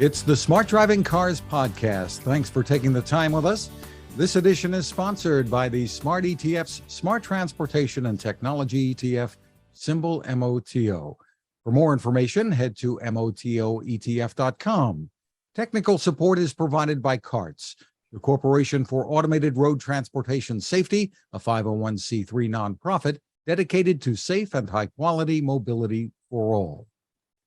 It's the Smart Driving Cars podcast. Thanks for taking the time with us. This edition is sponsored by the Smart ETF's Smart Transportation and Technology ETF, symbol MOTO. For more information, head to motoetf.com. Technical support is provided by CARTS, the Corporation for Automated Road Transportation Safety, a 501c3 nonprofit dedicated to safe and high-quality mobility for all.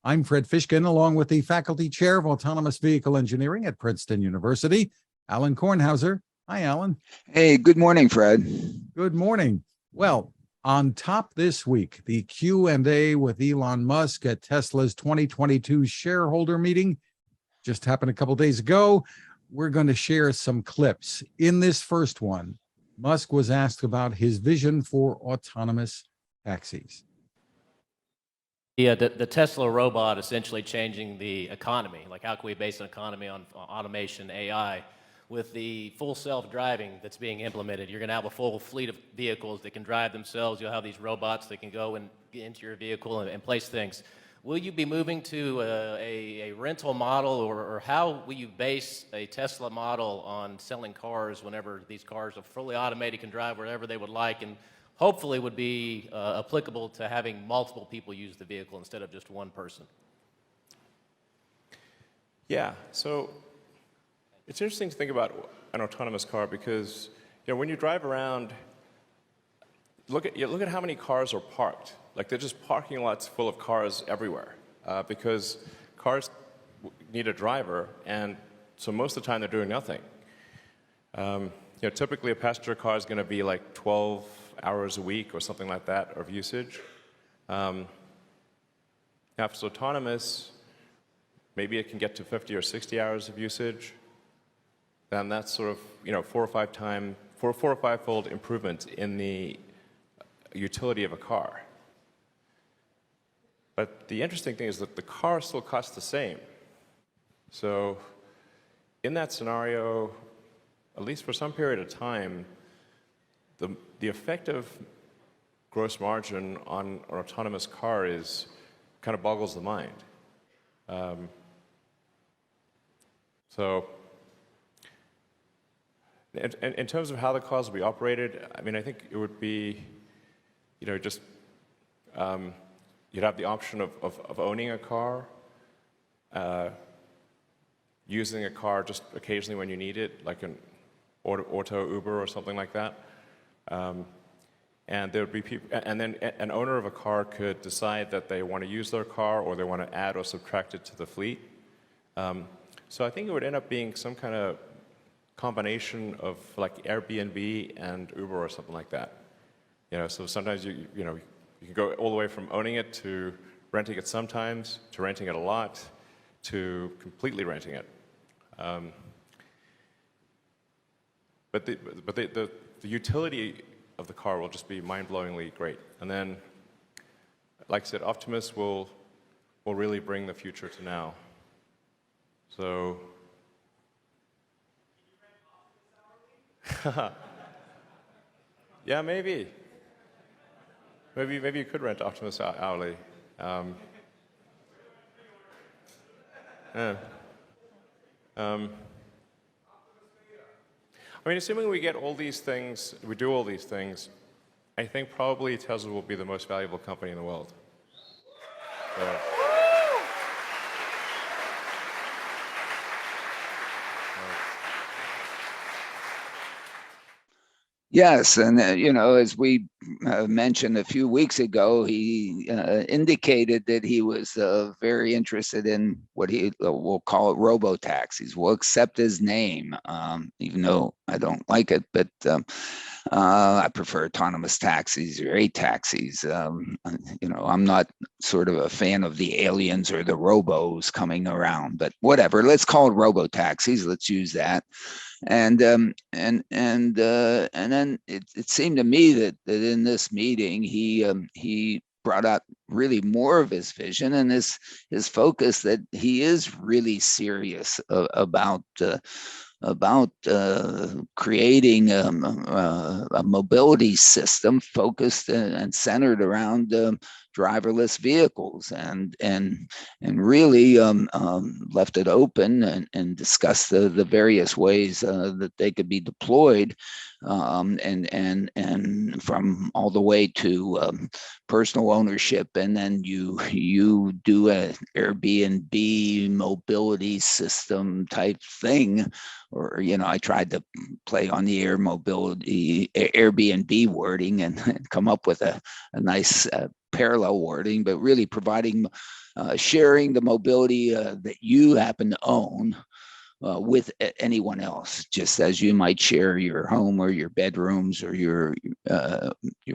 I'm Fred Fishkin, along with the Faculty Chair of Autonomous Vehicle Engineering at Princeton University, Alain Kornhauser. Hi, Alain. Hey, good morning, Fred. Good morning. Well, on top this week, the Q&A with Elon Musk at Tesla's 2022 shareholder meeting just happened a couple days ago. We're going to share some clips. In this first one, Musk was asked about his vision for autonomous taxis. The Tesla robot essentially changing the economy. Like, how can we base an economy on automation, AI? With the full self-driving that's being implemented, you're going to have a full fleet of vehicles that can drive themselves. You'll have these robots that can go and get into your vehicle and place things. Will you be moving to a rental model, or how will you base a Tesla model on selling cars whenever these cars are fully automated, can drive wherever they would like, and hopefully would be applicable to having multiple people use the vehicle instead of just one person? Yeah, so it's interesting to think about an autonomous car because, you know, when you drive around, look at how many cars are parked. Like, they're just parking lots full of cars everywhere because cars need a driver, and so most of the time they're doing nothing. Typically a passenger car is going to be like 12 hours a week or something like that of usage. Now, if it's autonomous, maybe it can get to 50 or 60 hours of usage. Then that's sort of, 4 or 5-fold improvement in the utility of a car. But the interesting thing is that the car still costs the same. So in that scenario, at least for some period of time, the effective gross margin on an autonomous car kind of boggles the mind. So in terms of how the cars will be operated, I mean, I think it would be, you'd have the option of owning a car, using a car just occasionally when you need it, like an auto Uber or something like that. And there would be people, and then an owner of a car could decide that they want to use their car or they want to add or subtract it to the fleet. So I think it would end up being some kind of combination of like Airbnb and Uber or something like that. So sometimes you can go all the way from owning it to renting it sometimes, to renting it a lot, to completely renting it. But the utility of the car will just be mind-blowingly great. And then, like I said, Optimus will really bring the future to now. So, yeah, maybe. Maybe you could rent Optimus hourly. I mean, assuming we get all these things, we do all these things, I think probably Tesla will be the most valuable company in the world. So. Yes, and as we mentioned a few weeks ago, he indicated that he was very interested in what he will call it robo-taxis. We'll accept his name, even though I don't like it, but I prefer autonomous taxis or taxis. I'm not sort of a fan of the aliens or the robos coming around, but whatever. Let's call it robo-taxis. Let's use that. And then it seemed to me that in this meeting he brought out really more of his vision and his focus, that he is really serious about creating a mobility system focused and centered around driverless vehicles, and really left it open and discussed the various ways that they could be deployed, and from all the way to personal ownership, and then you do an Airbnb mobility system type thing, or I tried to play on the air mobility Airbnb wording and come up with a nice parallel wording, but really providing sharing the mobility that you happen to own with anyone else, just as you might share your home or your bedrooms or your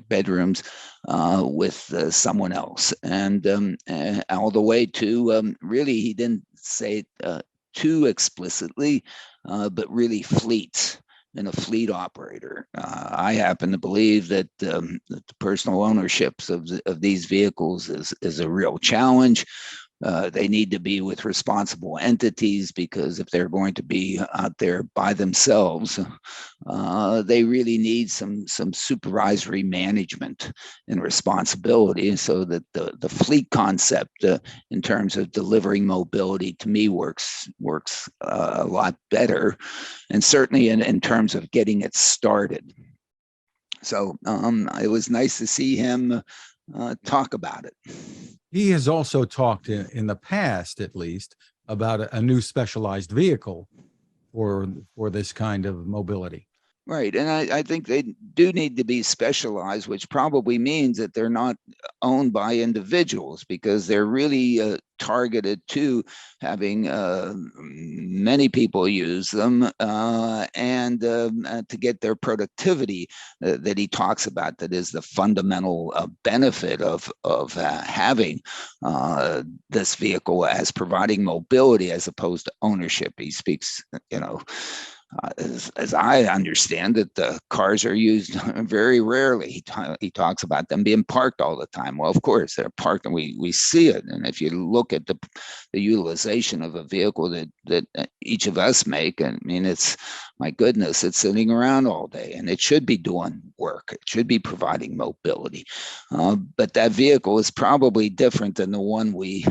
bedrooms with someone else, and all the way to really, he didn't say it too explicitly, but really fleets and a fleet operator. I happen to believe that the personal ownerships of these vehicles is a real challenge. They need to be with responsible entities, because if they're going to be out there by themselves, they really need some supervisory management and responsibility. So that the fleet concept in terms of delivering mobility, to me, works a lot better, and certainly in terms of getting it started. So it was nice to see him talk about it. He has also talked in the past, at least, about a new specialized vehicle for this kind of mobility. Right. And I think they do need to be specialized, which probably means that they're not owned by individuals, because they're really targeted to having many people use them, and to get their productivity that he talks about. That is the fundamental benefit of having this vehicle as providing mobility as opposed to ownership. He speaks, as I understand it, the cars are used very rarely. He talks about them being parked all the time. Well, of course, they're parked, and we see it. And if you look at the utilization of a vehicle that each of us make, I mean, it's, my goodness, it's sitting around all day, and it should be doing work. It should be providing mobility. But that vehicle is probably different than the one we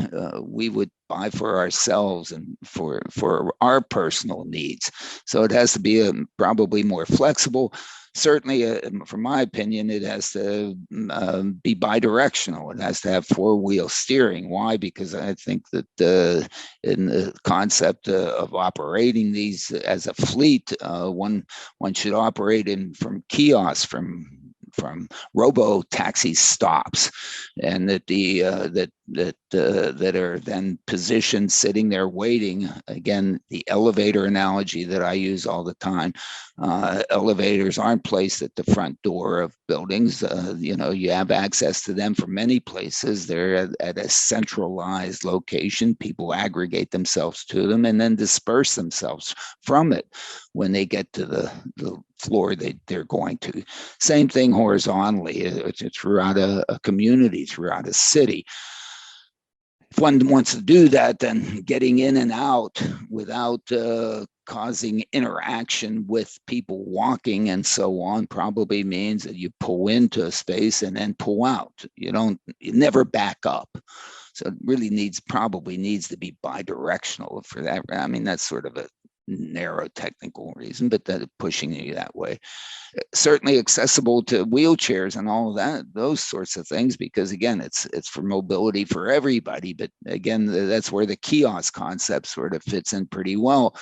would buy for ourselves and for our personal needs. So it has to be probably more flexible. Certainly, from my opinion, it has to be bidirectional. It has to have four-wheel steering. Why? Because I think that in the concept of operating these as a fleet, one should operate from kiosks, from robo-taxi stops, and that that are then positioned sitting there waiting. Again, the elevator analogy that I use all the time. Elevators aren't placed at the front door of buildings. You have access to them from many places. They're at a centralized location. People aggregate themselves to them and then disperse themselves from it when they get to the floor they're going to. Same thing horizontally throughout a community, throughout a city. If one wants to do that, then getting in and out without causing interaction with people walking and so on probably means that you pull into a space and then pull out. You never back up. So it really probably needs to be bidirectional for that. I mean, that's sort of a narrow technical reason, but that pushing you that way. Certainly accessible to wheelchairs and all of that, those sorts of things, because again, it's for mobility for everybody. But again, that's where the kiosk concept sort of fits in pretty well,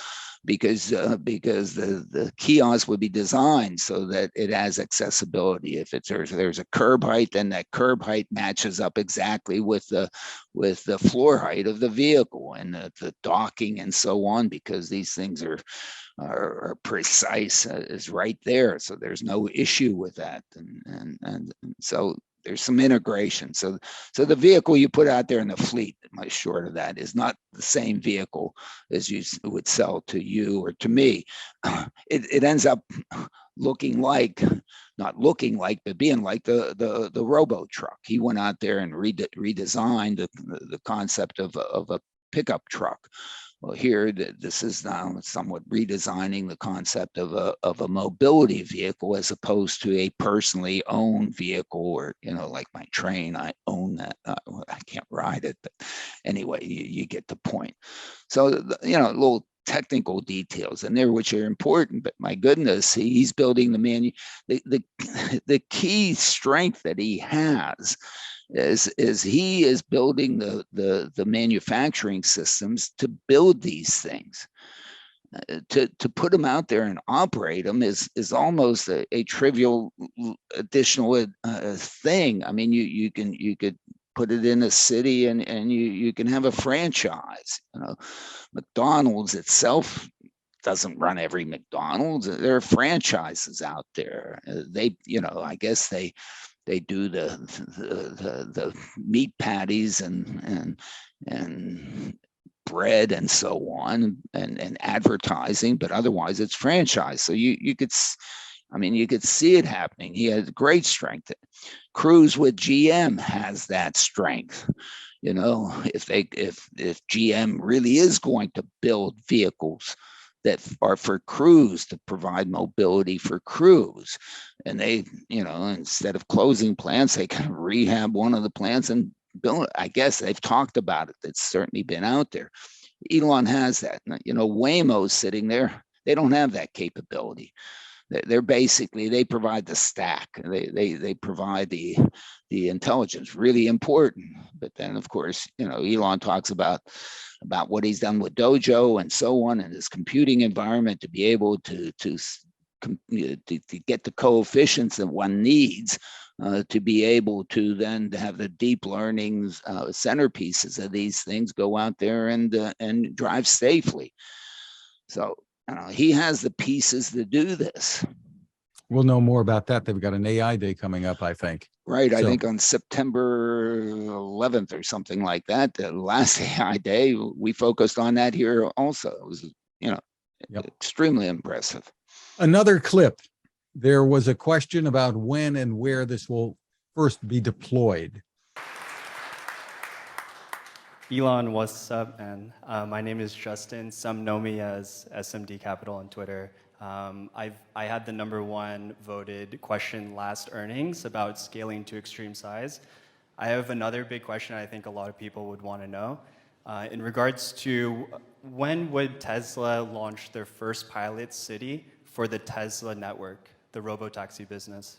because the kiosk would be designed so that it has accessibility. If there's a curb height, then that curb height matches up exactly with the floor height of the vehicle, and the docking and so on, because these things are precise, is right there. So there's no issue with that, and so there's some integration. So the vehicle you put out there in the fleet, my short of that, is not the same vehicle as you would sell to you or to me. It ends up looking like, not looking like, but being like the robo truck. He went out there and redesigned the concept of a pickup truck. Well, here, this is now somewhat redesigning the concept of a mobility vehicle as opposed to a personally owned vehicle, or, like my train, I own that. I can't ride it, but anyway, you get the point. So, little technical details in there which are important, but my goodness, he's building the key strength that he has is he is building the manufacturing systems to build these things. To put them out there and operate them is almost a trivial additional thing. I mean, you could put it in a city and you can have a franchise. McDonald's itself doesn't run every McDonald's. There are franchises out there. I guess they do the meat patties and bread and so on, and advertising, but otherwise it's franchise. So you could see it happening. He has great strength. Cruise with GM has that strength. If GM really is going to build vehicles that are for crews, to provide mobility for crews, and they, instead of closing plants, they kind of rehab one of the plants and build it. I guess they've talked about it. It's certainly been out there. Elon has that. Waymo's sitting there. They don't have that capability. They're basically, they provide the stack. They provide the intelligence, really important. But then, of course, Elon talks about what he's done with Dojo and so on, and his computing environment to be able to get the coefficients that one needs to be able to then have the deep learning centerpieces of these things go out there and drive safely. So he has the pieces to do this. We'll know more about that. They've got an AI day coming up, I think. Right. I think on September 11th or something like that, the last AI day, we focused on that here also. It was, extremely impressive. Another clip. There was a question about when and where this will first be deployed. Elon, what's up, man? My name is Justin. Some know me as SMD Capital on Twitter. I had the #1 voted question last earnings about scaling to extreme size. I have another big question I think a lot of people would want to know. In regards to when would Tesla launch their first pilot city for the Tesla network, the Robotaxi business?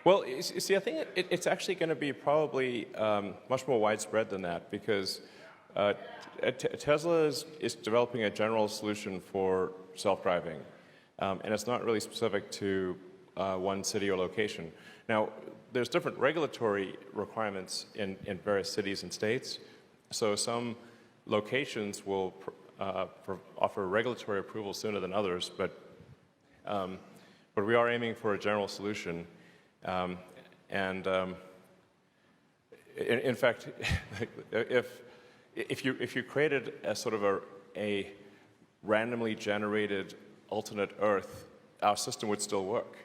Well, you see, I think it's actually going to be probably much more widespread than that, because Tesla is developing a general solution for self-driving, and it's not really specific to one city or location. Now, there's different regulatory requirements in various cities and states, so some locations will offer regulatory approval sooner than others, but we are aiming for a general solution. In fact, if you created a sort of a randomly generated alternate Earth, our system would still work.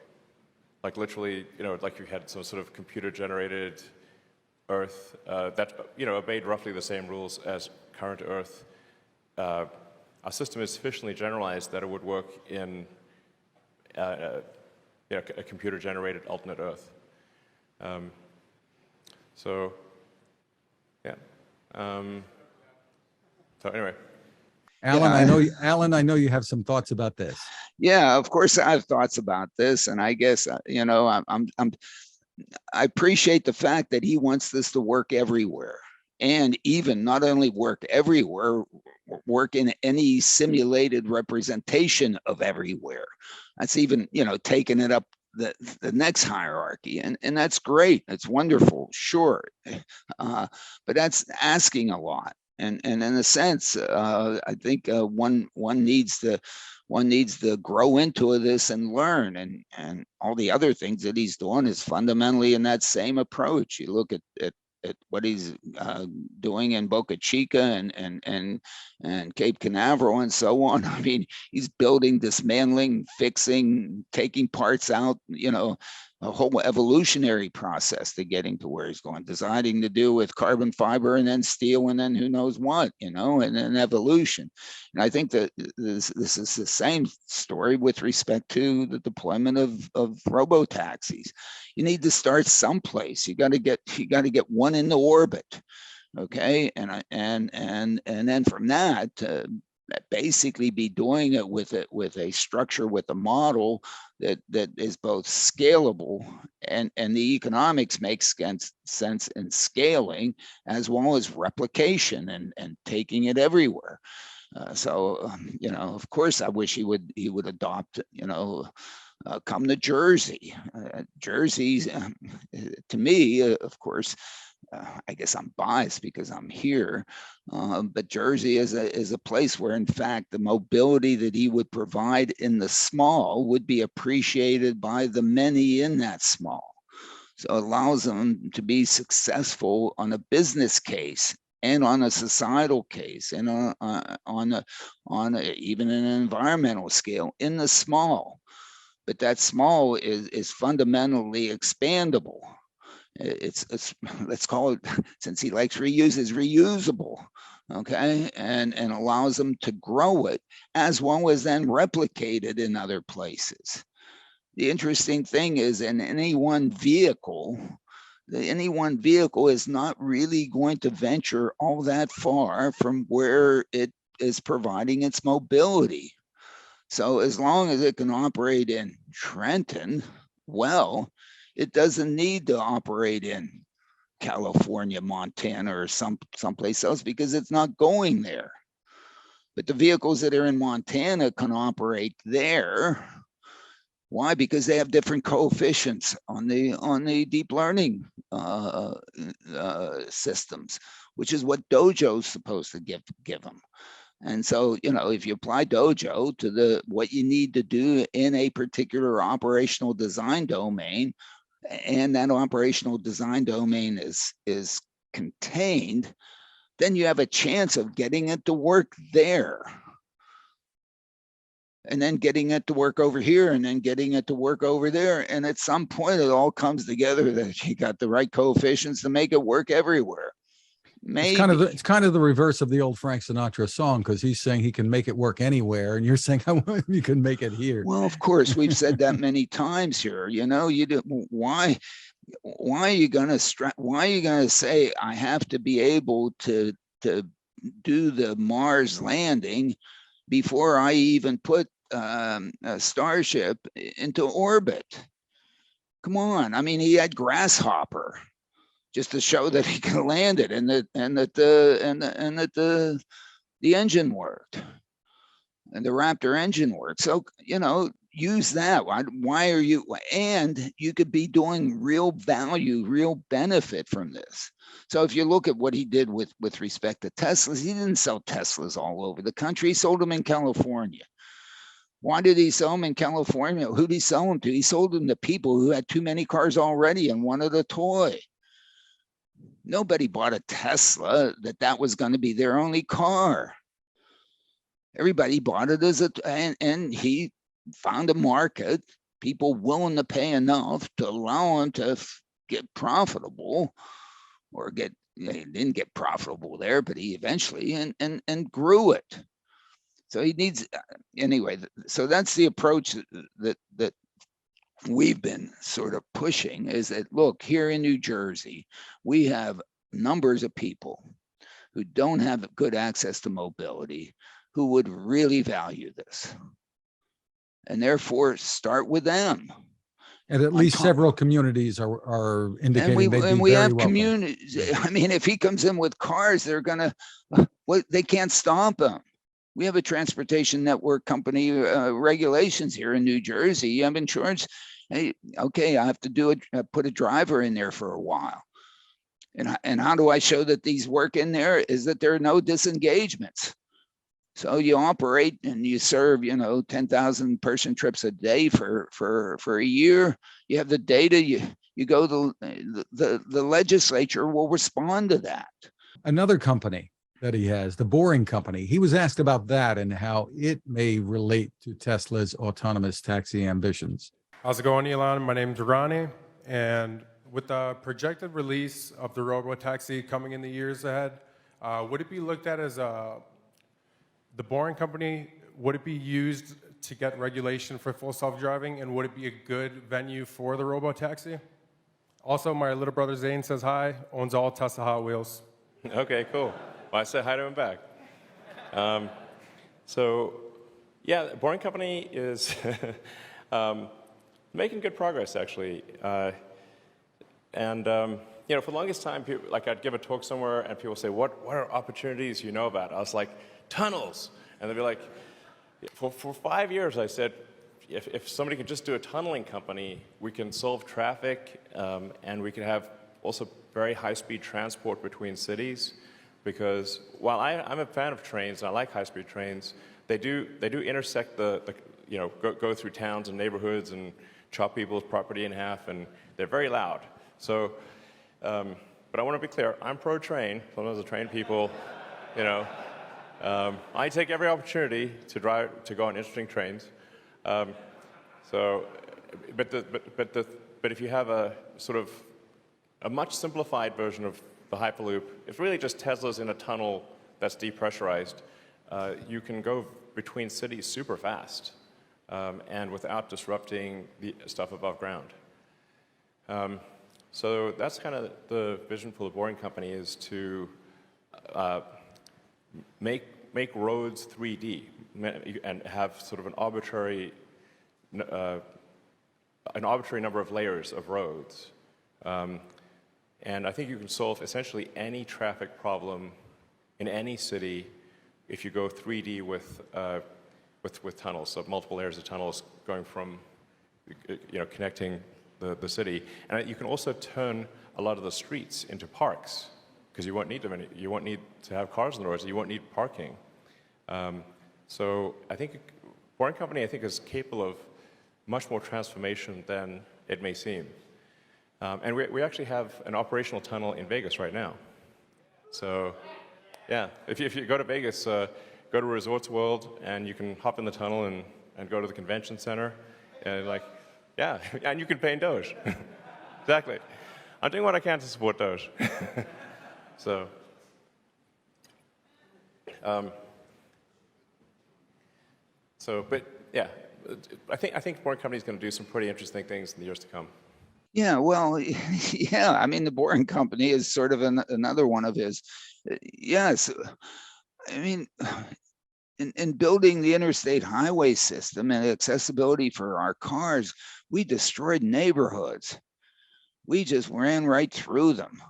Like literally, like you had some sort of computer-generated Earth that obeyed roughly the same rules as current Earth. Our system is sufficiently generalized that it would work in a computer-generated alternate Earth. So, yeah. So anyway. Alan, I know you have some thoughts about this. Yeah, of course I have thoughts about this, and I guess I appreciate the fact that he wants this to work everywhere, and even not only work everywhere, work in any simulated representation of everywhere. That's even taking it up the next hierarchy, and that's great. It's wonderful, sure, but that's asking a lot. And in a sense, I think one needs to grow into this and learn, and all the other things that he's doing is fundamentally in that same approach. You look at what he's doing in Boca Chica and Cape Canaveral and so on. I mean, he's building, dismantling, fixing, taking parts out, a whole evolutionary process to getting to where he's going, deciding to do with carbon fiber and then steel and then who knows what, and then evolution. And I think that this is the same story with respect to the deployment of robo-taxis. You need to start someplace. You got to get one into orbit. Okay, and then from that, basically be doing it with a structure, with a model that is both scalable and the economics makes sense in scaling, as well as replication and taking it everywhere. Of course, I wish he would adopt, come to Jersey. Jersey's, to me, of course, I guess I'm biased because I'm here, but Jersey is a place where, in fact, the mobility that he would provide in the small would be appreciated by the many in that small. So it allows them to be successful on a business case and on a societal case and on even an environmental scale in the small. But that small is fundamentally expandable. It's let's call it, since he likes reuse, is reusable, okay, and allows them to grow it as well as then replicate it in other places. The interesting thing is, in any one vehicle is not really going to venture all that far from where it is providing its mobility. So as long as it can operate in Trenton, well, it doesn't need to operate in California, Montana, or someplace else, because it's not going there. But the vehicles that are in Montana can operate there. Why? Because they have different coefficients on the deep learning systems, which is what Dojo's supposed to give them. And so, if you apply Dojo to what you need to do in a particular operational design domain, and that operational design domain is contained, then you have a chance of getting it to work there. And then getting it to work over here, and then getting it to work over there. And at some point, it all comes together that you got the right coefficients to make it work everywhere. Maybe. It's kind of the reverse of the old Frank Sinatra song, because he's saying he can make it work anywhere, and you're saying you can make it here. Well, of course, we've said that many times here. You do. Why are you gonna say I have to be able to do the Mars landing before I even put a Starship into orbit? Come on. I mean, he had Grasshopper just to show that he can land it, and that the engine worked, and the Raptor engine worked. So, use that. Why are you? And you could be doing real value, real benefit from this. So if you look at what he did with respect to Teslas, he didn't sell Teslas all over the country. He sold them in California. Why did he sell them in California? Who did he sell them to? He sold them to people who had too many cars already and wanted a toy. Nobody bought a Tesla that was going to be their only car. Everybody bought it and he found a market, people willing to pay enough to allow him to get profitable, or he didn't get profitable there, but he eventually and grew it. So he needs, anyway, so that's the approach that we've been sort of pushing, is that, look, here in New Jersey, we have numbers of people who don't have good access to mobility, who would really value this. And therefore, start with them. And at least several communities are indicating and we have communities. I mean, if he comes in with cars, they're gonna, they can't stop him. We have a transportation network company regulations here in New Jersey. You have insurance. Hey, okay, I have to put a driver in there for a while. And how do I show that these work in there? Is that there are no disengagements. So you operate and you serve, 10,000 person trips a day for a year. You have the data. You go to the legislature will respond to that. Another company that he has, the Boring Company, he was asked about that and how it may relate to Tesla's autonomous taxi ambitions. How's it going, Elon? My name's Ronnie, and with the projected release of the Robotaxi coming in the years ahead, would it be looked at as the Boring Company? Would it be used to get regulation for full self-driving, and would it be a good venue for the Robotaxi? Also, my little brother Zane says hi, owns all Tesla Hot Wheels. Okay, cool. Well, I said hi to him back. So, yeah, Boring Company is making good progress, actually. And you know, for the longest time, people, like I'd give a talk somewhere, and people say, "What are opportunities you know about?" I was like, "Tunnels," and they'd be like, "For 5 years, I said, if somebody could just do a tunneling company, we can solve traffic, and we can have also very high-speed transport between cities." Because while I'm a fan of trains, and I like high-speed trains, they do intersect you know, go through towns and neighborhoods and chop people's property in half, and they're very loud. So, but I want to be clear, I'm pro-train. Sometimes the train people, you know, I take every opportunity to go on interesting trains. So, but if you have a sort of a much simplified version of the Hyperloop, it's really just Teslas in a tunnel that's depressurized. You can go between cities super fast and without disrupting the stuff above ground. So that's kind of the vision for the Boring Company, is to make roads 3D and have sort of an arbitrary number of layers of roads. And I think you can solve essentially any traffic problem in any city if you go 3D with tunnels, so multiple layers of tunnels going from, you know, connecting the city. And you can also turn a lot of the streets into parks, because you won't need them. You won't need to have cars on the roads. You won't need parking. So I think Boring Company, I think, is capable of much more transformation than it may seem. And we actually have an operational tunnel in Vegas right now. So, yeah, if you go to Vegas, go to Resorts World, and you can hop in the tunnel and go to the convention center, and like, yeah, and you can pay in Doge. Exactly. I'm doing what I can to support Doge. So, but yeah, I think Boring Company is going to do some pretty interesting things in the years to come. Yeah, well, yeah, I mean, the Boring Company is sort of another one of his. Yes, I mean, in building the interstate highway system and accessibility for our cars, we destroyed neighborhoods. We just ran right through them.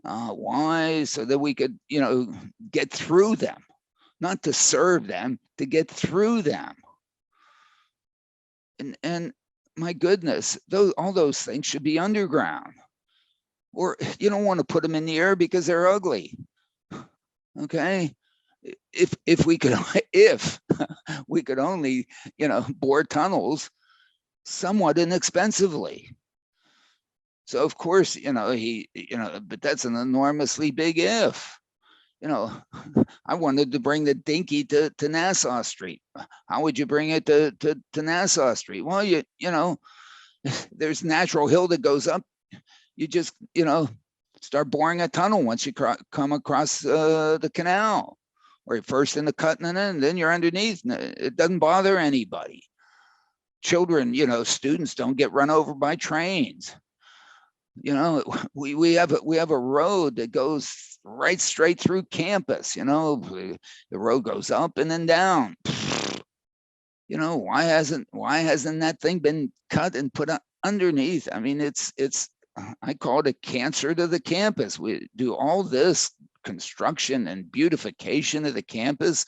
Why? So that we could, you know, get through them, not to serve them, to get through them. And my goodness, all those things should be underground. Or you don't want to put them in the air because they're ugly. Okay, if we could only, you know, bore tunnels somewhat inexpensively. So of course, you know, but that's an enormously big if. You know, I wanted to bring the Dinky to Nassau Street. How would you bring it to Nassau Street? Well, you know, there's natural hill that goes up. You just, you know, start boring a tunnel once you come across the canal, or you're first in the cut and then you're underneath. It doesn't bother anybody. Children, you know, students don't get run over by trains. You know, we have a road that goes right straight through campus. You know, the road goes up and then down. You know, why hasn't that thing been cut and put underneath? I mean, it's I call it a cancer to the campus. We do all this construction and beautification of the campus,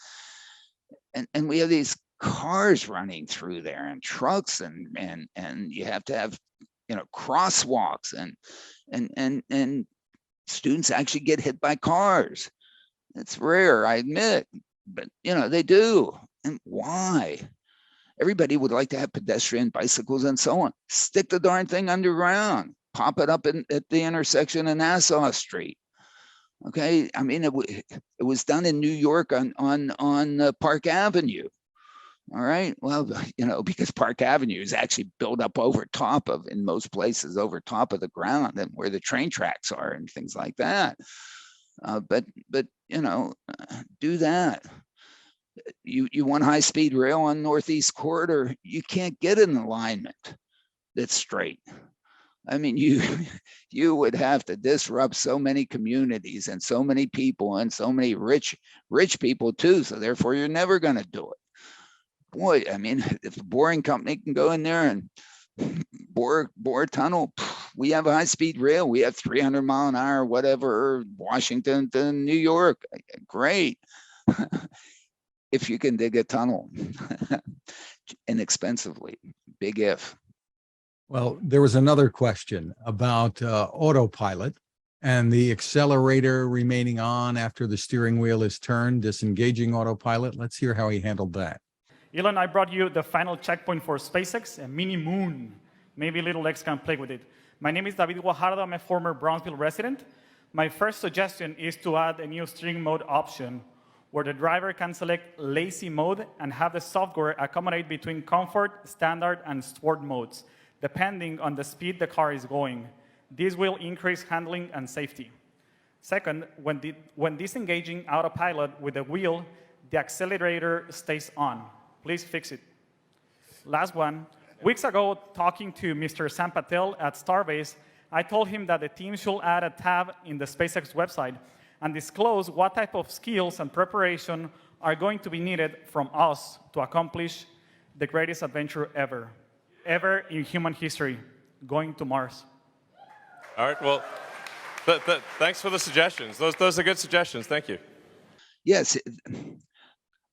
and we have these cars running through there and trucks, and you have to have, you know, crosswalks, and students actually get hit by cars. It's rare, I admit, but you know, they do. And why? Everybody would like to have pedestrian bicycles and so on. Stick the darn thing underground. Pop it up at the intersection of Nassau Street. Okay, I mean, it was done in New York on Park Avenue. All right. Well, because Park Avenue is actually built up over top of, in most places, over top of the ground and where the train tracks are and things like that. But do that. You want high speed rail on Northeast Corridor, you can't get an alignment that's straight. I mean, you would have to disrupt so many communities and so many people and so many rich people too. So therefore, you're never going to do it. Boy, I mean, if the boring company can go in there and bore a tunnel, we have a high speed rail. We have 300 mile an hour, whatever, Washington to New York. Great. If you can dig a tunnel inexpensively, big if. Well, there was another question about autopilot and the accelerator remaining on after the steering wheel is turned, disengaging autopilot. Let's hear how he handled that. Elon, I brought you the final checkpoint for SpaceX, a mini moon. Maybe little X can play with it. My name is David Guajardo. I'm a former Brownsville resident. My first suggestion is to add a new steering mode option where the driver can select lazy mode and have the software accommodate between comfort, standard, and sport modes, depending on the speed the car is going. This will increase handling and safety. Second, when disengaging autopilot with the wheel, the accelerator stays on. Please fix it. Last one, weeks ago, talking to Mr. Sam Patel at Starbase, I told him that the team should add a tab in the SpaceX website and disclose what type of skills and preparation are going to be needed from us to accomplish the greatest adventure ever in human history, going to Mars. All right, well, thanks for the suggestions. Those are good suggestions. Thank you. Yes,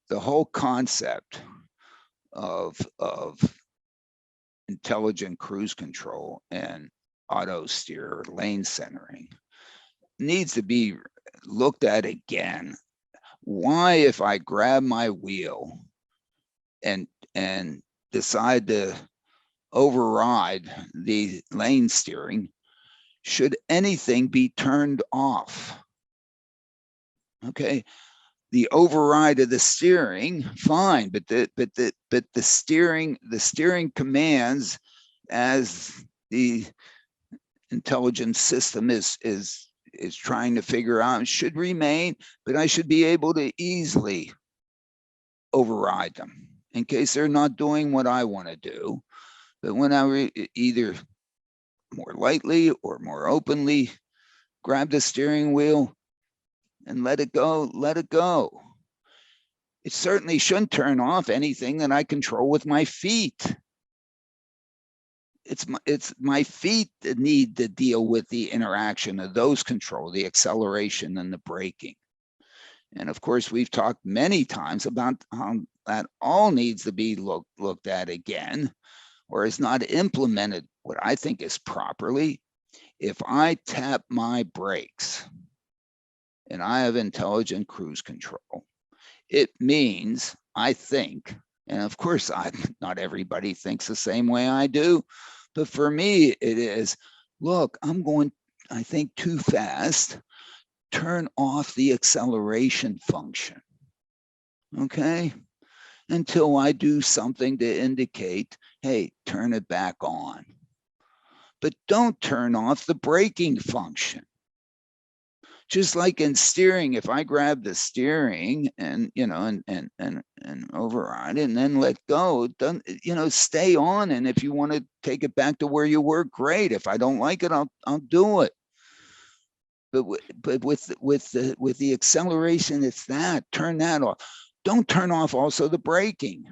the whole concept of intelligent cruise control and auto steer, lane centering, needs to be looked at again. Why, if I grab my wheel and decide to override the lane steering, should anything be turned off? Okay, the override of the steering, fine, but the steering commands, as the intelligence system is trying to figure out, should remain, but I should be able to easily override them in case they're not doing what I want to do. But when I either more lightly or more openly grab the steering wheel and let it go, let it go. It certainly shouldn't turn off anything that I control with my feet. It's my feet that need to deal with the interaction of those control, the acceleration and the braking. And of course, we've talked many times about how that all needs to be looked at again, or is not implemented what I think is properly. If I tap my brakes and I have intelligent cruise control, it means, I think, and of course, not everybody thinks the same way I do, but for me, it is, look, I'm going, I think, too fast. Turn off the acceleration function, okay? Until I do something to indicate, hey, turn it back on. But don't turn off the braking function. Just like in steering, if I grab the steering and and override it and then let go, stay on. And if you want to take it back to where you were, great. If I don't like it, I'll do it. But with the acceleration, it's that, turn that off. Don't turn off also the braking.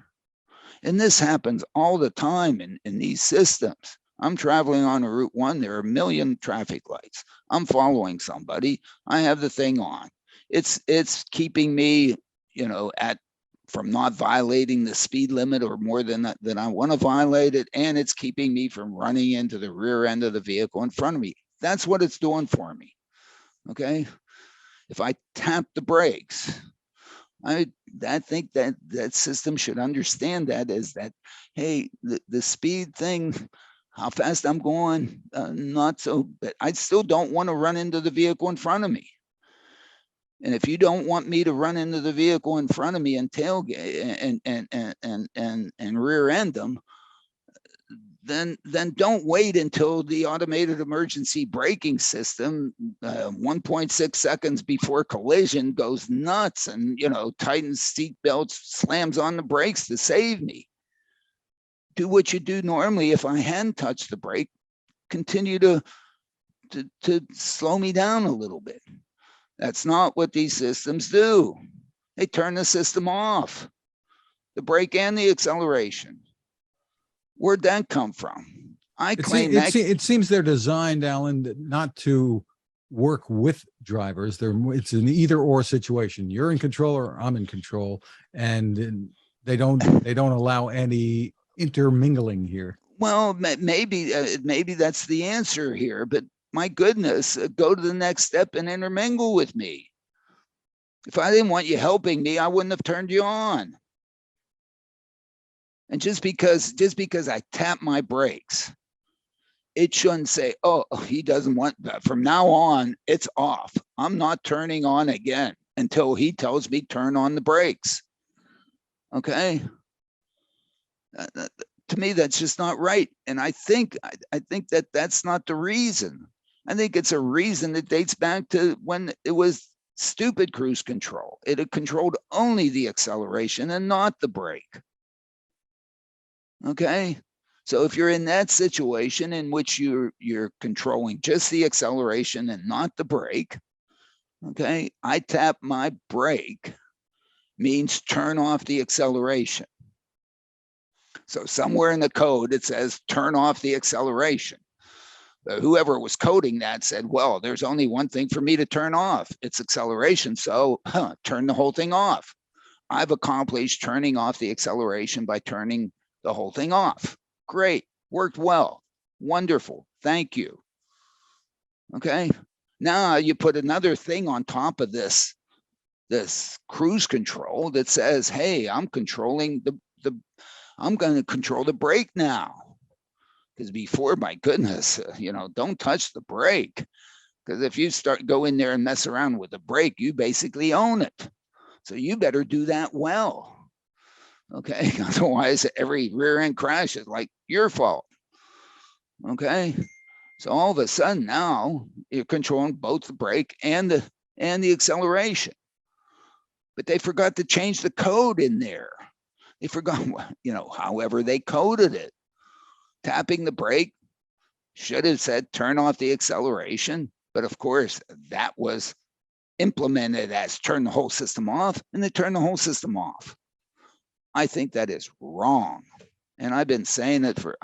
And this happens all the time in these systems. I'm traveling on a Route 1. There are 1 million traffic lights. I'm following somebody. I have the thing on. It's keeping me, from not violating the speed limit or more than I want to violate it. And it's keeping me from running into the rear end of the vehicle in front of me. That's what it's doing for me. Okay. If I tap the brakes, I think that system should understand that as that, hey, the speed thing, how fast I'm going, not so, but I still don't want to run into the vehicle in front of me. And if you don't want me to run into the vehicle in front of me and tailgate and rear end them, then don't wait until the automated emergency braking system 1.6 seconds before collision goes nuts and, you know, tightens seat belts, slams on the brakes to save me. Do what you do normally. If I hadn't touched the brake, continue to slow me down a little bit. That's not what these systems do. They turn the system off, the brake and the acceleration. Where'd that come from? I claim that It seems they're designed, Alan, not to work with drivers. It's an either or situation. You're in control or I'm in control, and they don't allow any intermingling here. Well, maybe that's the answer here, but my goodness, go to the next step and intermingle with me. If I didn't want you helping me, I wouldn't have turned you on. And just because I tap my brakes, it shouldn't say, oh, he doesn't want that. From now on, it's off. I'm not turning on again until he tells me turn on the brakes. Okay. To me, that's just not right. And I think that that's not the reason. I think it's a reason that dates back to when it was stupid cruise control. It had controlled only the acceleration and not the brake. Okay. So if you're in that situation in which you're controlling just the acceleration and not the brake, okay, I tap my brake means turn off the acceleration. So somewhere in the code, it says turn off the acceleration. Whoever was coding that said, well, there's only one thing for me to turn off. It's acceleration. So turn the whole thing off. I've accomplished turning off the acceleration by turning the whole thing off. Great. Worked well. Wonderful. Thank you. Okay. Now you put another thing on top of this cruise control that says, hey, I'm controlling I'm going to control the brake now. Because before, my goodness, don't touch the brake. Because if you go in there and mess around with the brake, you basically own it. So you better do that well. Okay. Otherwise, every rear end crash is like your fault. Okay. So all of a sudden now you're controlling both the brake and the acceleration. But they forgot to change the code in there. They forgot, however they coded it. Tapping the brake should have said turn off the acceleration. But of course, that was implemented as turn the whole system off, and they turn the whole system off. I think that is wrong. And I've been saying it for,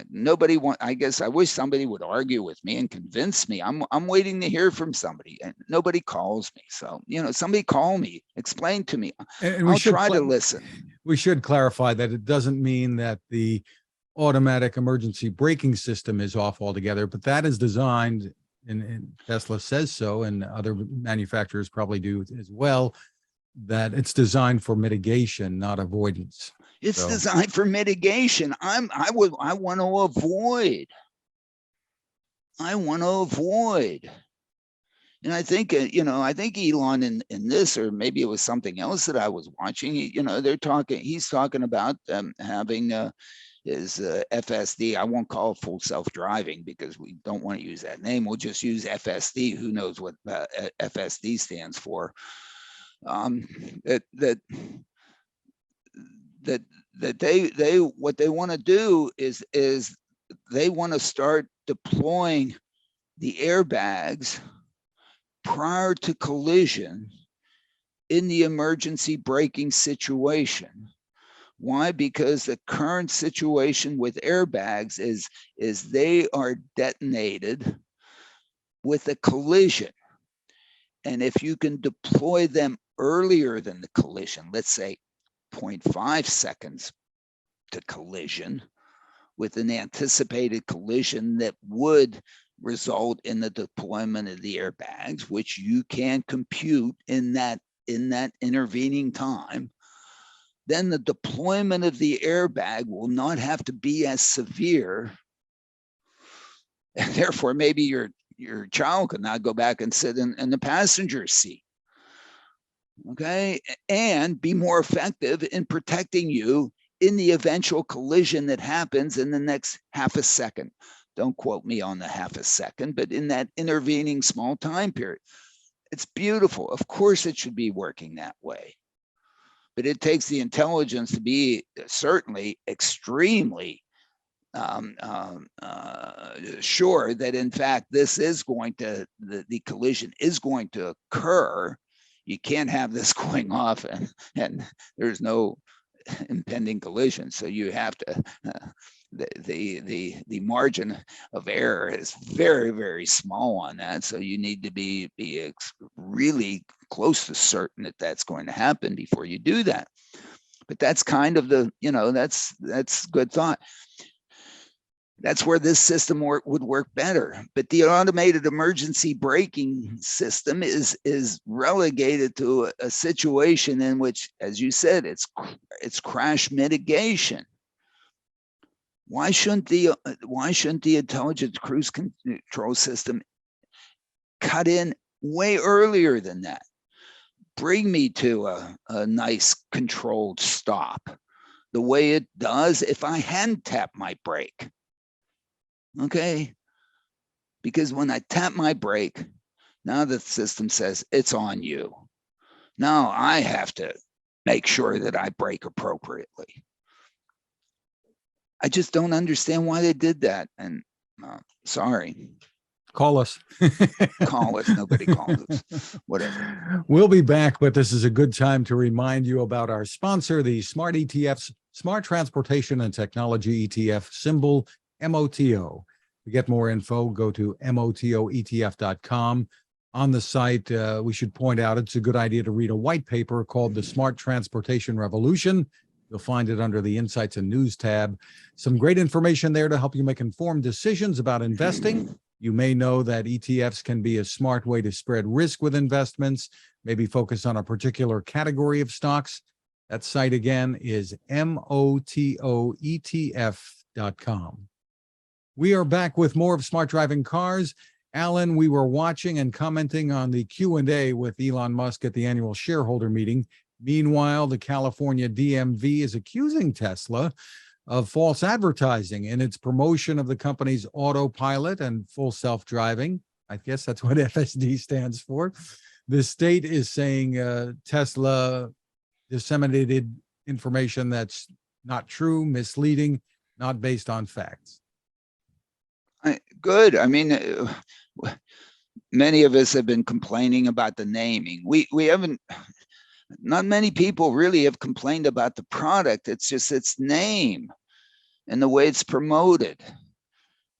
nobody I guess I wish somebody would argue with me and convince me. I'm waiting to hear from somebody, and nobody calls me. So, somebody call me, explain to me. And I'll try to listen. We should clarify that it doesn't mean that the automatic emergency braking system is off altogether, but that is designed, and Tesla says so, and other manufacturers probably do as well, that it's designed for mitigation, not avoidance. It's designed for mitigation. I want to avoid. And I think, I think Elon in this, or maybe it was something else that I was watching, he's talking about having his FSD. I won't call it full self-driving because we don't want to use that name. We'll just use FSD. Who knows what FSD stands for? What they want to do is they want to start deploying the airbags prior to collision in the emergency braking situation. Why? Because the current situation with airbags is they are detonated with a collision. And if you can deploy them earlier than the collision, let's say 0.5 seconds to collision, with an anticipated collision that would result in the deployment of the airbags, which you can compute in that intervening time, then the deployment of the airbag will not have to be as severe. And therefore, maybe your your child could not go back and sit in the passenger seat. Okay, and be more effective in protecting you in the eventual collision that happens in the next half a second. Don't quote me on the half a second, but in that intervening small time period. It's beautiful. Of course, it should be working that way. But it takes the intelligence to be certainly extremely sure that, in fact, this is going to, the collision is going to occur. You can't have this going off and there's no impending collision. So you have to, the margin of error is very, very small on that. So you need to be really close to certain that that's going to happen before you do that. But that's kind of the, that's good thought. That's where this system would work better. But the automated emergency braking system is relegated to a situation in which, as you said, it's crash mitigation. Why shouldn't the intelligent cruise control system cut in way earlier than that? Bring me to a nice controlled stop, the way it does if I hadn't tapped my brake. Okay, because when I tap my brake, now the system says it's on you. Now I have to make sure that I brake appropriately. I just don't understand why they did that. And sorry. Call us. Call us. Nobody called us. Whatever. We'll be back, but this is a good time to remind you about our sponsor, the Smart ETFs, Smart Transportation and Technology ETF, symbol MOTO. To get more info, go to motoetf.com. On the site, we should point out it's a good idea to read a white paper called The Smart Transportation Revolution. You'll find it under the Insights and News tab. Some great information there to help you make informed decisions about investing. You may know that ETFs can be a smart way to spread risk with investments, maybe focus on a particular category of stocks. That site again is motoetf.com. We are back with more of Smart Driving Cars. Alain, we were watching and commenting on the Q&A with Elon Musk at the annual shareholder meeting. Meanwhile, the California DMV is accusing Tesla of false advertising in its promotion of the company's autopilot and full self-driving. I guess that's what FSD stands for. The state is saying Tesla disseminated information that's not true, misleading, not based on facts. Good. I mean, many of us have been complaining about the naming. We haven't, not many people really have complained about the product. It's just its name and the way it's promoted,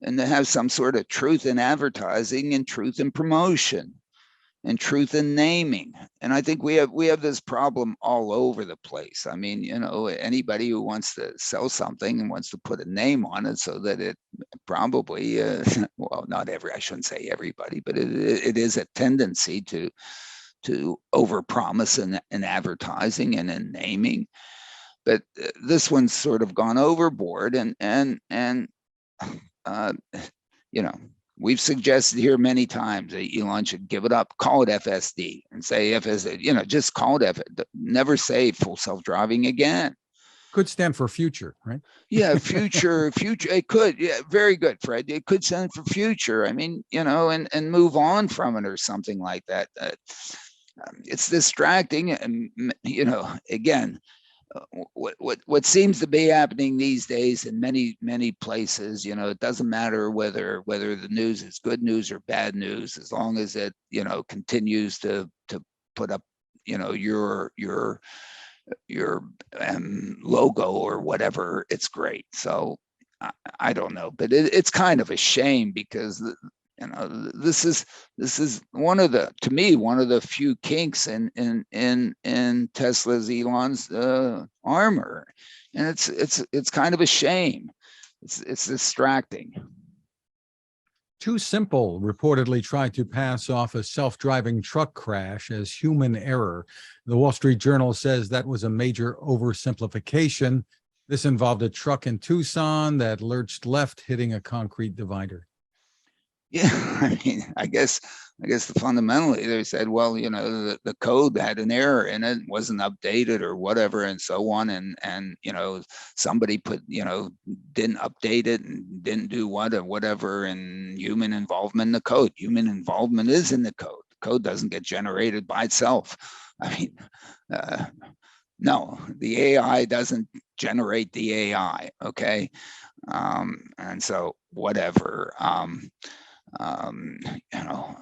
and to have some sort of truth in advertising and truth in promotion and truth in naming. And I think we have this problem all over the place. I mean, anybody who wants to sell something and wants to put a name on it so that it probably, well, not I shouldn't say everybody, but it is a tendency to overpromise in advertising and in naming. But this one's sort of gone overboard, and we've suggested here many times that Elon should give it up, call it FSD, and say FSD, just call it never say full self-driving again. Could stand for future, right? Yeah, future, it could. Yeah, very good, Fred. It could stand for future. I mean, and move on from it or something like that. It's distracting, and again, what seems to be happening these days in many places, it doesn't matter whether the news is good news or bad news, as long as it continues to put up your logo or whatever, it's great. So I don't know, but it's kind of a shame, because this is one of the few kinks in Tesla's, Elon's armor, and it's kind of a shame. It's distracting. TuSimple reportedly tried to pass off a self-driving truck crash as human error. The Wall Street Journal says that was a major oversimplification. This involved a truck in Tucson that lurched left, hitting a concrete divider. Yeah, I mean, I guess fundamentally they said, well, you know, the code had an error in it, wasn't updated or whatever, and so on. And you know, somebody put, you know, didn't update it and didn't do what or whatever, and human involvement in the code. Human involvement is in the code. The code doesn't get generated by itself. I mean, no, the AI doesn't generate the AI. Okay. And so whatever. You know,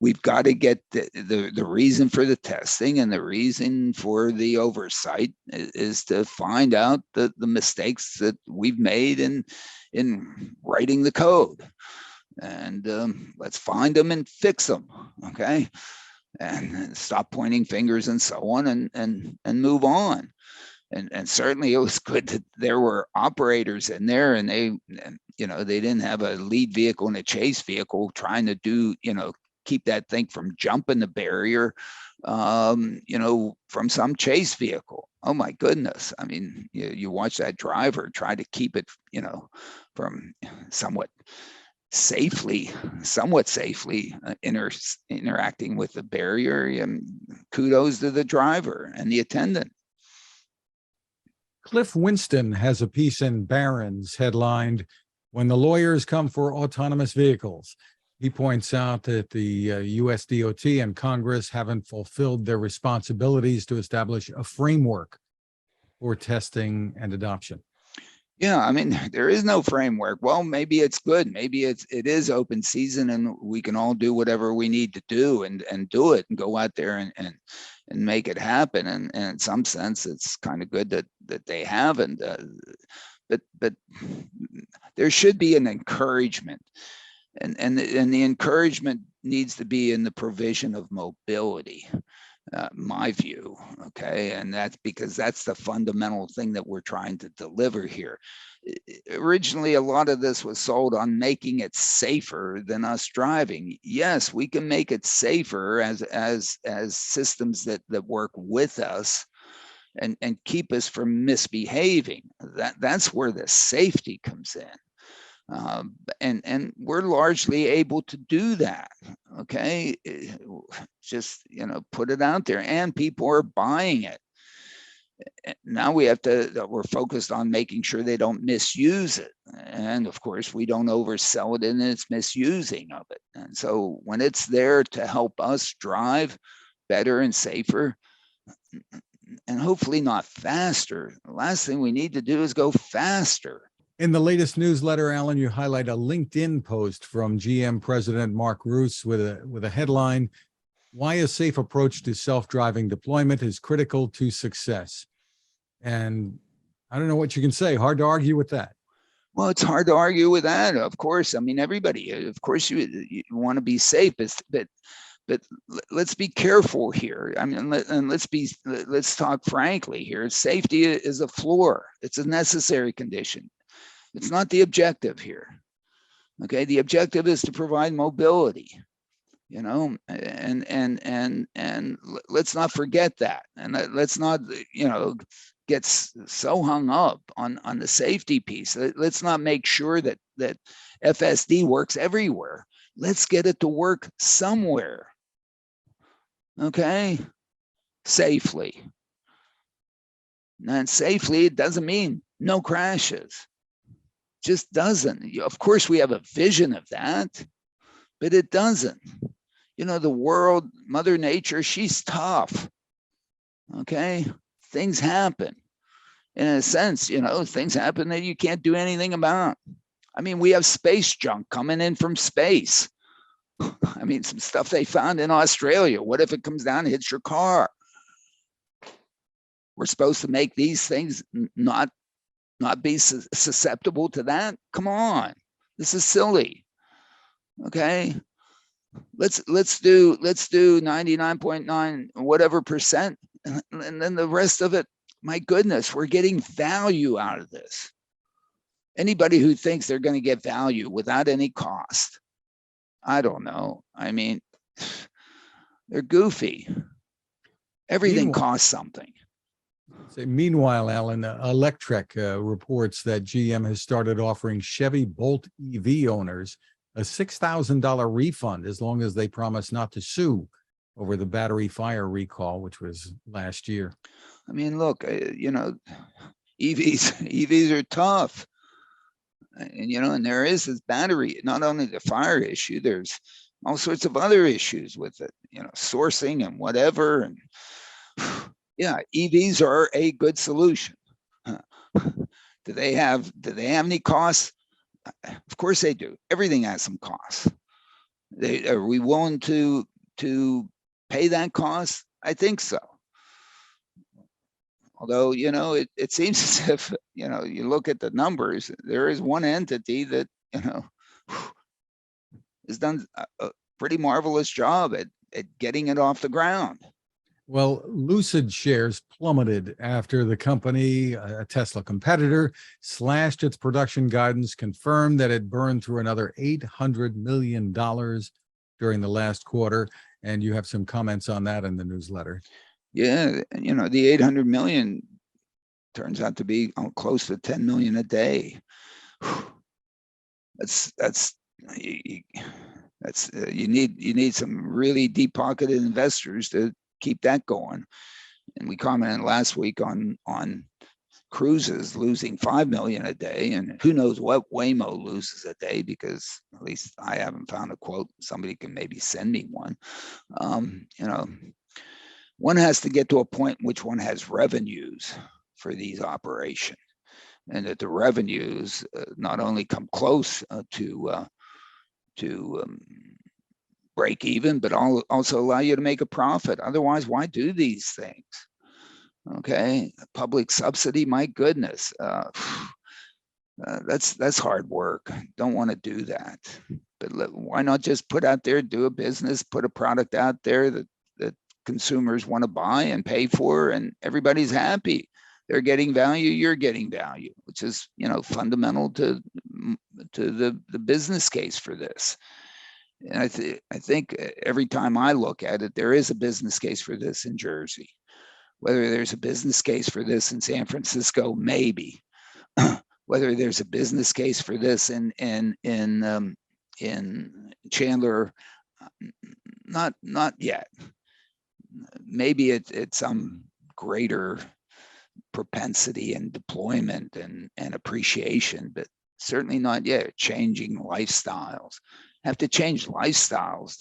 we've got to get the reason for the testing and the reason for the oversight is to find out the mistakes that we've made in writing the code. And let's find them and fix them. Okay. And stop pointing fingers and so on and move on. And certainly it was good that there were operators in there and they, you know, they didn't have a lead vehicle and a chase vehicle trying to do, you know, keep that thing from jumping the barrier, you know, from some chase vehicle. Oh my goodness. I mean, you watch that driver try to keep it, you know, from somewhat safely interacting with the barrier. And kudos to the driver and the attendant. Cliff Winston has a piece in Barron's headlined, "When the Lawyers Come for Autonomous Vehicles." He points out that the US DOT and Congress haven't fulfilled their responsibilities to establish a framework for testing and adoption. Yeah, I mean, there is no framework. Well, maybe it's good. Maybe it is open season and we can all do whatever we need to do and do it and go out there and make it happen. And in some sense, it's kind of good that they haven't. But there should be an encouragement. And the encouragement needs to be in the provision of mobility. My view, okay, and that's because that's the fundamental thing that we're trying to deliver here. Originally, a lot of this was sold on making it safer than us driving. Yes, we can make it safer as systems that work with us and keep us from misbehaving. That's where the safety comes in. And we're largely able to do that. Okay, just, you know, put it out there, and people are buying it. Now we're focused on making sure they don't misuse it, and of course we don't oversell it in its misusing of it. And so when it's there to help us drive better and safer, and hopefully not faster, the last thing we need to do is go faster. In the latest newsletter, Alan, you highlight a LinkedIn post from GM President Mark Roos with a headline, "Why a safe approach to self-driving deployment is critical to success." And I don't know what you can say. Hard to argue with that. Well, it's hard to argue with that. Of course, I mean, everybody, of course, you want to be safe, but let's be careful here. I mean, let's talk frankly here. Safety is a floor. It's a necessary condition. It's not the objective here. Okay, the objective is to provide mobility, you know, and let's not forget that. And let's not, you know, get so hung up on the safety piece. Let's not make sure that FSD works everywhere. Let's get it to work somewhere. Okay, safely. And safely, it doesn't mean no crashes. Just doesn't. Of course, we have a vision of that, but it doesn't. You know, the world, Mother Nature, she's tough. Okay, things happen. In a sense, you know, things happen that you can't do anything about. I mean, we have space junk coming in from space. I mean, some stuff they found in Australia. What if it comes down and hits your car? We're supposed to make these things not be susceptible to that? Come on, this is silly. Okay, let's do 99.9 whatever percent, and then the rest of it, my goodness, we're getting value out of this. Anybody who thinks they're going to get value without any cost, I don't know. I mean, they're goofy. Everything costs something. Meanwhile, Alan, Electrek reports that GM has started offering Chevy Bolt EV owners a $6,000 refund as long as they promise not to sue over the battery fire recall, which was last year. I mean, look, you know, EVs are tough. And, you know, and there is this battery, not only the fire issue, there's all sorts of other issues with it, you know, sourcing and whatever. And yeah, EVs are a good solution. Do they have any costs? Of course they do. Everything has some costs. Are we willing to pay that cost? I think so. Although, you know, it seems as if, you know, you look at the numbers, there is one entity that, you know, has done a pretty marvelous job at getting it off the ground. Well, Lucid shares plummeted after the company, a Tesla competitor, slashed its production guidance, confirmed that it burned through another $800 million during the last quarter. And you have some comments on that in the newsletter. Yeah, you know, the 800 million turns out to be close to 10 million a day. You need some really deep-pocketed investors to keep that going. And we commented last week on cruises losing 5 million a day, and who knows what Waymo loses a day, because at least I haven't found a quote. Somebody can maybe send me one. You know, one has to get to a point in which one has revenues for these operations, and that the revenues not only come close to break even, but also allow you to make a profit. Otherwise, why do these things? Okay, public subsidy, my goodness, that's hard work. Don't want to do that. But why not just put out there, do a business, put a product out there that consumers want to buy and pay for, and everybody's happy. They're getting value, you're getting value, which is, you know, fundamental to the business case for this. And I think every time I look at it, there is a business case for this in Jersey. Whether there's a business case for this in San Francisco, maybe. Whether there's a business case for this in Chandler, not yet. Maybe it's some greater propensity and deployment and appreciation, but certainly not yet. Changing lifestyles. Have to change lifestyles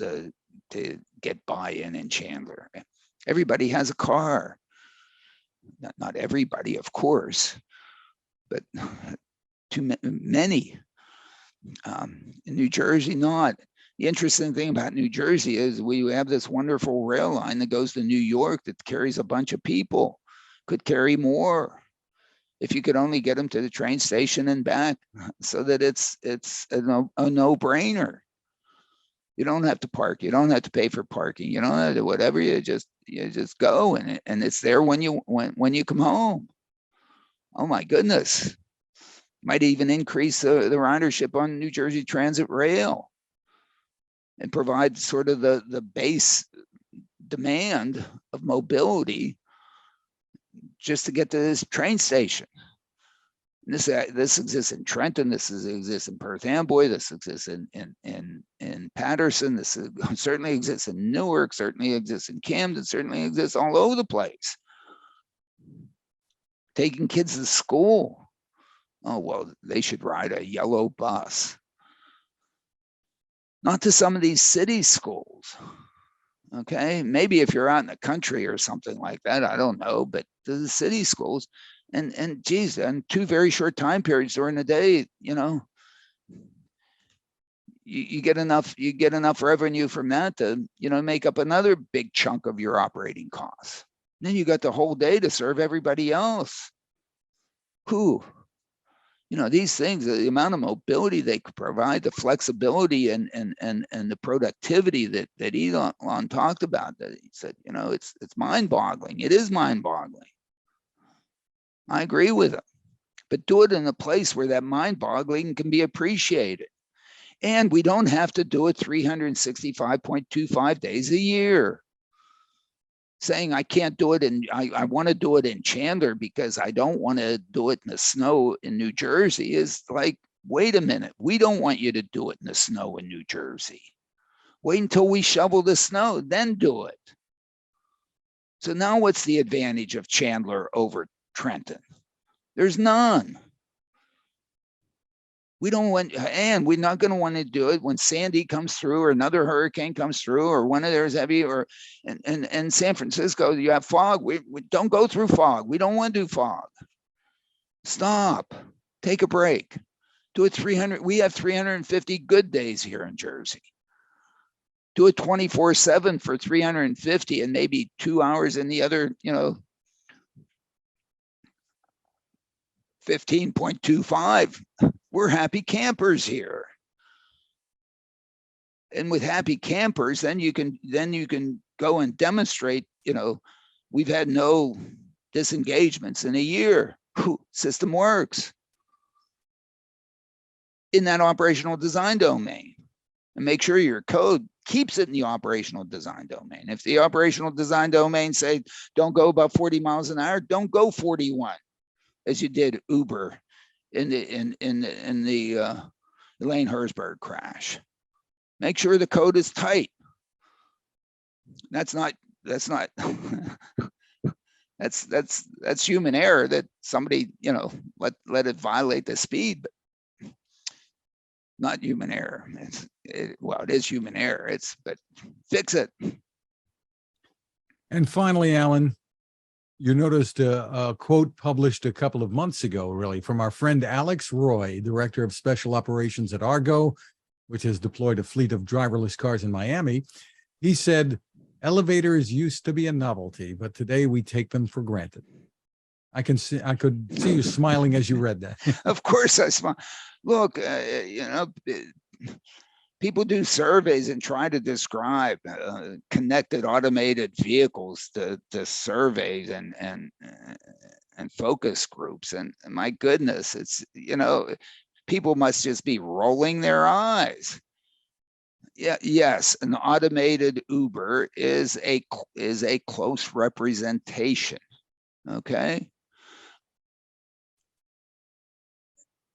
to get buy-in in Chandler. Everybody has a car. Not everybody, of course, but too many. In New Jersey, not. The interesting thing about New Jersey is we have this wonderful rail line that goes to New York that carries a bunch of people, could carry more if you could only get them to the train station and back, so that it's a no-brainer. You don't have to park. You don't have to pay for parking. You don't have to whatever. You just go, and it's there when you come home. Oh my goodness! Might even increase the ridership on New Jersey Transit Rail, and provide sort of the base demand of mobility just to get to this train station. And this exists in Trenton. This exists in Perth Amboy. This exists in Patterson. This certainly exists in Newark. Certainly exists in Camden. Certainly exists all over the place. Taking kids to school. Oh well, they should ride a yellow bus. Not to some of these city schools. Okay, maybe if you're out in the country or something like that, I don't know, but to the city schools, and geez, and 2 very short time periods during the day, you know, you get enough revenue from that to, you know, make up another big chunk of your operating costs. And then you got the whole day to serve everybody else. You know, these things, the amount of mobility they could provide, the flexibility and the productivity that Elon talked about, that he said, you know, it's mind-boggling. It is mind-boggling. I agree with him, but do it in a place where that mind-boggling can be appreciated. And we don't have to do it 365.25 days a year. Saying I can't do it and I want to do it in Chandler because I don't want to do it in the snow in New Jersey is like Wait a minute. We don't want you to do it in the snow in New Jersey. Wait until we shovel the snow, then do it. So now what's the advantage of Chandler over Trenton? There's none. We don't want, and we're not going to want to do it when Sandy comes through or another hurricane comes through or one of theirs heavy or in San Francisco, you have fog. We don't go through fog. We don't want to do fog. Stop. Take a break. Do it 300. We have 350 good days here in Jersey. Do it 24/7 for 350 and maybe 2 hours in the other, 15.25. We're happy campers here. And with happy campers, then you can go and demonstrate, we've had no disengagements in a year. System works in that operational design domain, and make sure your code keeps it in the operational design domain. If the operational design domain say don't go above 40 miles an hour, don't go 41 as you did Uber in the Elaine Herzberg crash. Make sure the code is tight. That's human error that somebody, let it violate the speed, but not human error. Well, it is human error. But fix it. And finally, Alan, you noticed a quote published a couple of months ago, really, from our friend Alex Roy, Director of Special Operations at Argo, which has deployed a fleet of driverless cars in Miami. He said, elevators used to be a novelty, but today we take them for granted. I could see you smiling as you read that. Of course I smile. Look, people do surveys and try to describe connected automated vehicles to surveys and focus groups. And my goodness, it's, people must just be rolling their eyes. Yeah, yes, an automated Uber is a close representation. Okay.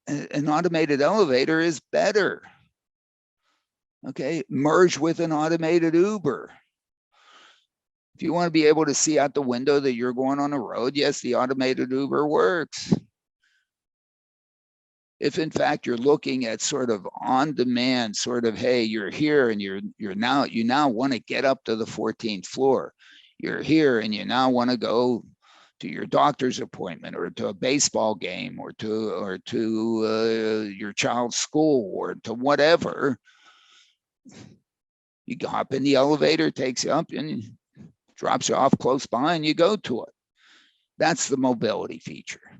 An automated elevator is better. Okay, merge with an automated Uber. If you want to be able to see out the window that you're going on a road, yes, the automated Uber works. If in fact you're looking at sort of on demand, sort of, hey, you're here and you now want to get up to the 14th floor. You're here and you now want to go to your doctor's appointment or to a baseball game or to your child's school or to whatever. You hop in the elevator, takes you up and drops you off close by and you go to it. That's the mobility feature.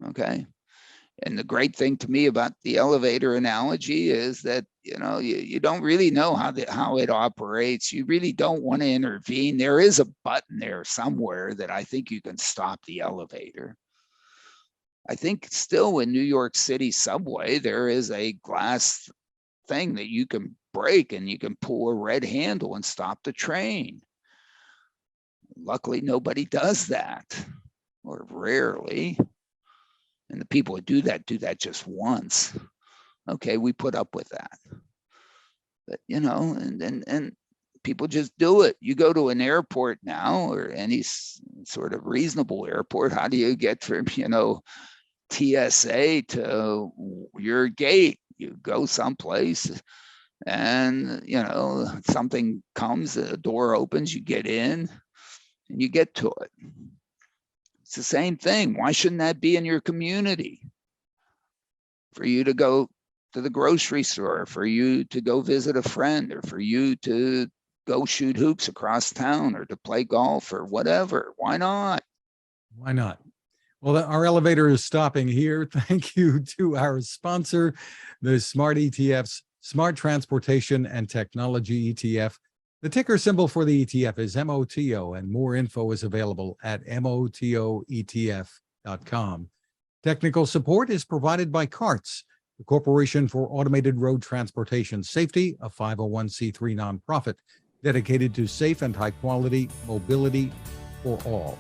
Okay. And the great thing to me about the elevator analogy is that, you don't really know how it operates. You really don't want to intervene. There is a button there somewhere that I think you can stop the elevator. I think still in New York City subway, there is a glass thing that you can break and you can pull a red handle and stop the train. Luckily, nobody does that, or rarely. And the people who do that just once. Okay, we put up with that. But, and people just do it. You go to an airport now or any sort of reasonable airport, how do you get from, TSA to your gate? You go someplace and, something comes, the door opens, you get in and you get to it. It's the same thing. Why shouldn't that be in your community? For you to go to the grocery store, for you to go visit a friend, or for you to go shoot hoops across town or to play golf or whatever. Why not? Why not? Well, our elevator is stopping here. Thank you to our sponsor, the Smart ETFs, Smart Transportation and Technology ETF. The ticker symbol for the ETF is MOTO, and more info is available at motoetf.com. Technical support is provided by CARTS, the Corporation for Automated Road Transportation Safety, a 501c3 nonprofit dedicated to safe and high-quality mobility for all.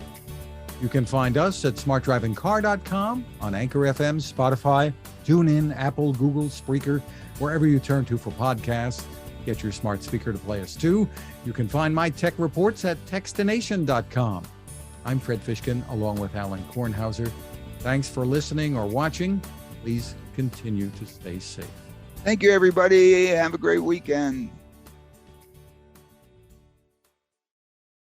You can find us at smartdrivingcar.com, on Anchor FM, Spotify, TuneIn, Apple, Google, Spreaker, wherever you turn to for podcasts. Get your smart speaker to play us too. You can find my tech reports at techstination.com. I'm Fred Fishkin, along with Alain Kornhauser. Thanks for listening or watching. Please continue to stay safe. Thank you, everybody. Have a great weekend.